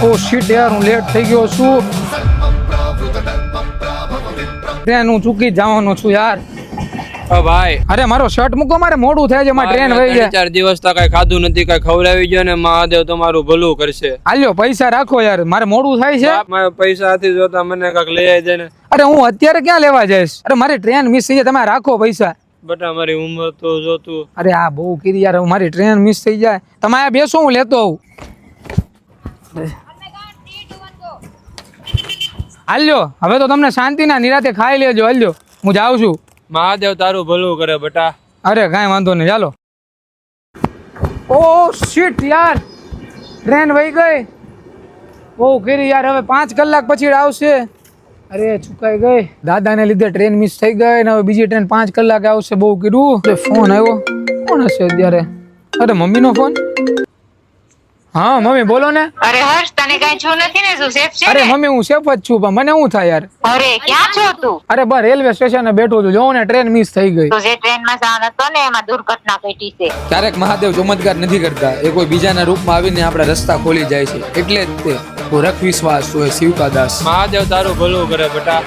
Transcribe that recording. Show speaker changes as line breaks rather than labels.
ઓ sheet યાર, હું late થઈ ગયો છું. ટ્રેન હું ચૂકી જવાનો છું યાર.
ભાઈ
અરે મારો શર્ટ મૂકો, મારે મોડું થાય છે, મારે ટ્રેન વહી જાય.
4 દિવસ તો કઈ ખાધું નથી, કઈ ખવડાવી ગયો ને મહાદેવ તમારું ભલું કરશે.
હાલ્યો પૈસા રાખો યાર, મારે મોડું થાય છે.
મારા પૈસા હાથી જોતા મને કાંઈક લઈ આવી જાય ને.
અરે હું અત્યારે ક્યાં લેવા જઈશ? અરે મારી ટ્રેન મિસ થઈ જાય, તમે રાખો પૈસા.
બટા મારી ઉંમર તો જોતું.
અરે આ બહુ કીધી યાર, મારી ટ્રેન મિસ થઈ જાય. તમે આ બેસો, હું લેતો આવું. હાલ્યો હવે તો તમને શાંતિના નિરાતે ખાઈ લેજો. હાલ્યો હું જાઉં છું.
મહાદેવ તારું ભલું કરે બટા.
અરે કાંઈ વાંધો નહીં, ચાલો. ઓ શીટ યાર, ટ્રેન વહી ગઈ. બહુ કરી યાર, હવે 5 કલાક પછી આવશે. અરે ચુકાઈ ગઈ, દાદાને લીધે ટ્રેન મિસ થઈ ગઈ ને હવે બીજી ટ્રેન 5 કલાકે આવશે. બહુ કીધું. ફોન આવ્યો, કોણ હશે અત્યારે? અરે મમ્મીનો ફોન. હા મમ્મી બોલો ને.
અરે હર્ષ, તને કઈ છું નથી ને? શું સેફ છે?
અરે મમ્મી હું સેફ જ છું, પણ મને શું થાય યાર?
અરે ક્યાં છો તું?
અરે બસ રેલવે સ્ટેશને બેઠો છું, જોઉં ને ટ્રેન મિસ થઈ ગઈ.
તું જે ટ્રેનમાં જવાનો હતો ને એમાં દુર્ઘટના ઘટી છે.
ક્યારેક મહાદેવ ચમત્કાર નથી કરતા, એ કોઈ બીજાના રૂપમાં આવીને આપણા રસ્તા ખોલી જાય છે. એટલે જ તે રખ વિશ્વાસ હોય શિવકા દાસ.
મહાદેવ તારું ભલું કરે બટા.